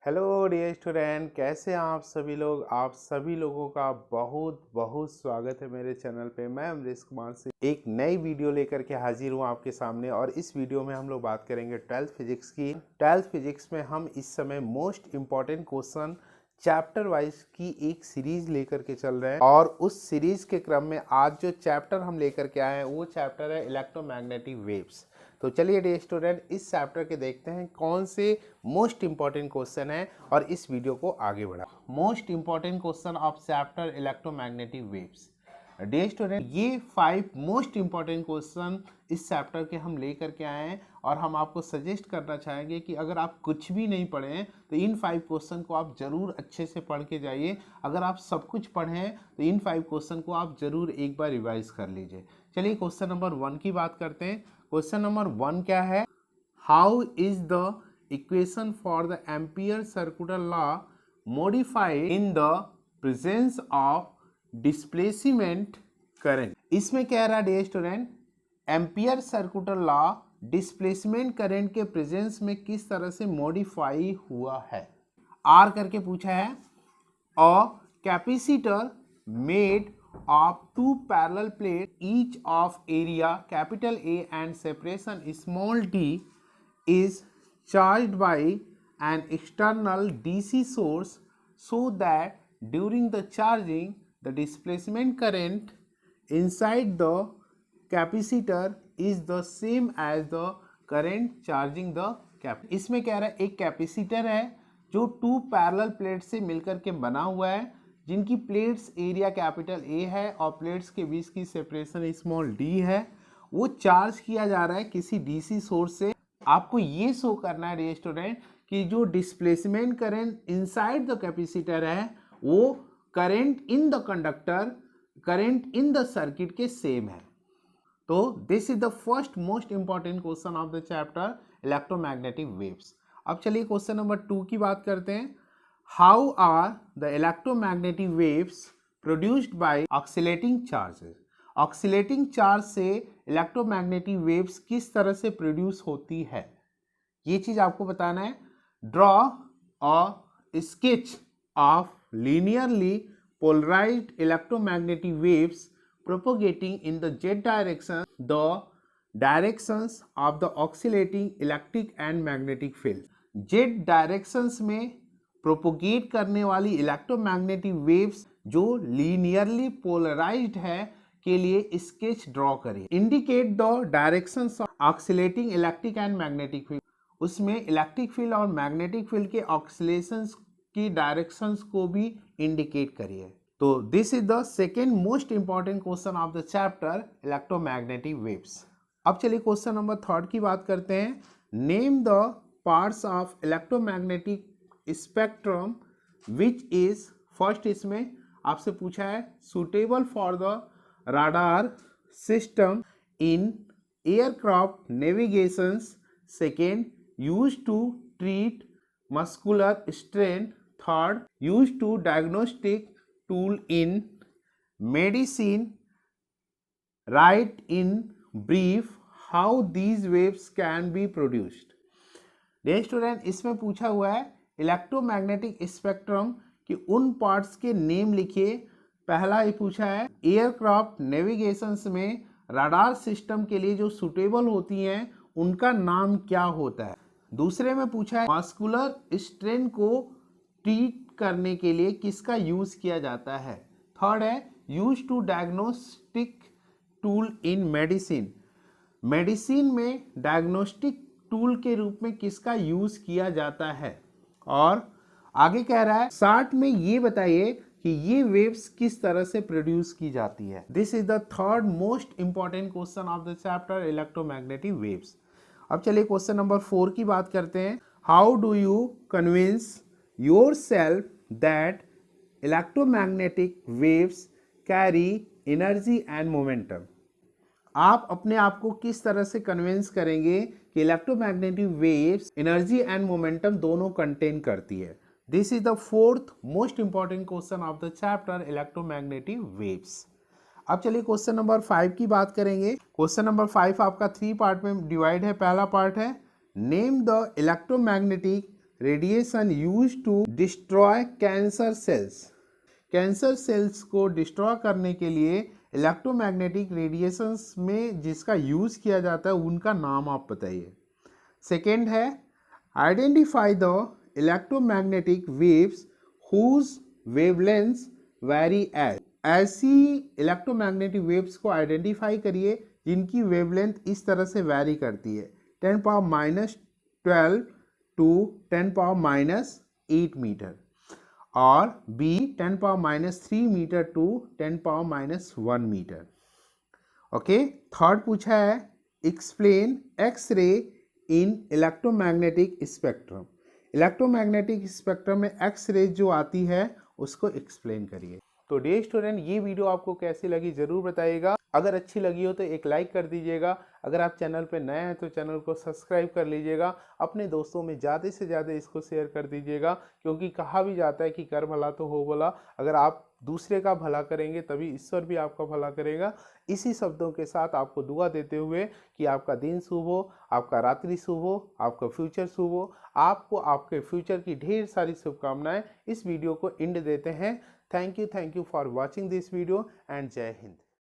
Hello dear student, कैसे हैं आप सभी लोग। आप सभी लोगों का बहुत बहुत स्वागत है मेरे चैनल पे। मैं अमरीश कुमार से एक नई वीडियो लेकर के हाजिर हूँ आपके सामने। और इस वीडियो में हम लोग बात करेंगे 12th फिजिक्स की। 12th फिजिक्स में हम इस समय most important question chapter wise की एक सीरीज लेकर के चल रहे हैं। और उस सीरीज के क्रम में आज जो चैप्टर हम लेकर के आए हैं वो चैप्टर है इलेक्ट्रोमैग्नेटिक वेव्स। तो चलिए डियर स्टूडेंट, इस चैप्टर के देखते हैं कौन से मोस्ट इंपॉर्टेंट क्वेश्चन है और इस वीडियो को आगे बढ़ा। Most important question of chapter electromagnetic waves. Dear student, ये 5 मोस्ट इंपॉर्टेंट क्वेश्चन इस चैप्टर के हम लेकर के आए हैं और हम आपको सजेस्ट करना चाहेंगे कि अगर आप कुछ भी नहीं पढ़े हैं तो इन 5 क्वेश्चन को आप जरूर अच्छे से पढ़ के जाइए। अगर आप सब कुछ पढ़े हैं तो इन 5 क्वेश्चन को आप जरूर एक बार रिवाइज कर लीजिए। चलिए क्वेश्चन नंबर 1 की बात करते हैं। क्वेश्चन नंबर 1 क्या है? How is the equation for the ampere circular law modified in the presence of displacement current. इसमें कह रहा है dear student, ampere circular law displacement current के प्रेजेंस में किस तरह से मॉडिफाई हुआ है। आर करके पूछा है। A capacitor made of two parallel plates, each of area capital A and separation small d is charged by an external DC source, so that during the charging the displacement current inside the capacitor is the same as the current charging the cap। इसमें कह रहा है एक capacitor है जो 2 parallel plate से मिलकर के बना हुआ है, जिनकी प्लेट्स एरिया कैपिटल ए है और प्लेट्स के बीच की सेपरेशन स्मॉल डी है। वो चार्ज किया जा रहा है किसी डीसी सोर्स से। आपको ये शो करना है डियर स्टूडेंट कि जो displacement current inside the capacitor है वो current in the conductor, current in the circuit के सेम है। तो this is the first most important question of the chapter electromagnetic waves. अब चलिए क्वेश्चन नंबर 2 की बात करते हैं। How are the electromagnetic waves produced by oscillating charges? Oscillating charge से इलेक्ट्रोमैग्नेटिक वेव्स किस तरह से प्रोड्यूस होती है, ये चीज आपको बताना है। Draw a sketch of linearly polarized electromagnetic waves propagating in the z direction, the directions of the oscillating electric and magnetic field। z directions में प्रोपोगेट करने वाली इलेक्ट्रोमैग्नेटिक वेव्स जो लीनियरली पोलराइज्ड है के लिए स्केच ड्रॉ करें। Indicate the directions of oscillating electric and magnetic field. उसमें electric field और मैग्नेटिक फील्ड के ऑक्सिलेशंस की डायरेक्शंस को भी इंडिकेट करिए। तो this is the second most important question of the chapter electromagnetic waves. अब चलिए क्वेश्चन नंबर 3 की बात करते हैं। Name the parts of electromagnetic spectrum which is, first इसमें आपसे पूछा है suitable for the radar system in aircraft navigations, second use to treat muscular strain, third use to diagnostic tool in medicine. Write in brief how these waves can be produced. Dear student, इसमें पूछा हुआ है electromagnetic spectrum के उन parts के name लिखिए। पहला ये पूछा है एयरक्राफ्ट नेविगेशंस में रडार सिस्टम के लिए जो सुटेबल होती हैं उनका नाम क्या होता है। दूसरे में पूछा है मस्कुलर स्ट्रेन को ट्रीट करने के लिए किसका यूज किया जाता है। थर्ड है use to diagnostic tool in medicine, medicine में डायग्नोस्टिक टूल के रूप में किसका यूज किया जाता है। और आगे कह रहा है शॉर्ट में ये बताइए कि ये वेव्स किस तरह से प्रोड्यूस की जाती है। This is the third most important question of the chapter electromagnetic waves. अब चलिए क्वेश्चन नंबर 4 की बात करते हैं। How do you convince your self that electromagnetic waves carry energy and momentum. आप अपने आप को किस तरह से कन्विंस करेंगे कि electromagnetic waves energy and momentum दोनों कंटेन करती है। This is the fourth most important question of the chapter electromagnetic waves. अब चलिए क्वेश्चन नंबर 5 की बात करेंगे। क्वेश्चन नंबर 5 आपका 3 पार्ट में डिवाइड है। पहला पार्ट है name the electromagnetic radiation use to destroy cancer cells. Cancer cells को डिस्ट्रॉय करने के लिए इलेक्ट्रोमैग्नेटिक रेडिएशंस में जिसका यूज़ किया जाता है उनका नाम आप बताइए। सेकेंड है identify the electromagnetic waves whose wavelengths vary as. ऐसी इलेक्ट्रोमैग्नेटिक वेव्स को आइडेंटिफाई करिए जिनकी वेवलेंथ इस तरह से वैरी करती है 10⁻12 टू 10⁻8 मीटर और B 10⁻³ metre to 10⁻1 metre. Okay, third पूछा है explain X ray in electromagnetic spectrum. Electromagnetic spectrum में एक्स रे जो आती है उसको एक्सप्लेन करिए। तो डियर स्टूडेंट, ये वीडियो आपको कैसी लगी जरूर बताइएगा। अगर अच्छी लगी हो तो एक लाइक कर दीजिएगा। अगर आप चैनल पे नए हैं तो चैनल को सब्सक्राइब कर लीजिएगा। अपने दोस्तों में ज़्यादा से ज़्यादा इसको शेयर कर दीजिएगा, क्योंकि कहा भी जाता है कि कर भला तो हो भला। अगर आप दूसरे का भला करेंगे तभी ईश्वर भी आपका भला करेगा। इसी शब्दों के साथ आपको दुआ देते हुए कि आपका दिन शुभ हो, आपका रात्रि शुभ हो, आपका फ्यूचर शुभ हो, आपको आपके फ्यूचर की ढेर सारी शुभकामनाएं। इस वीडियो को एंड देते हैं। Thank you for watching this video and जय हिंद।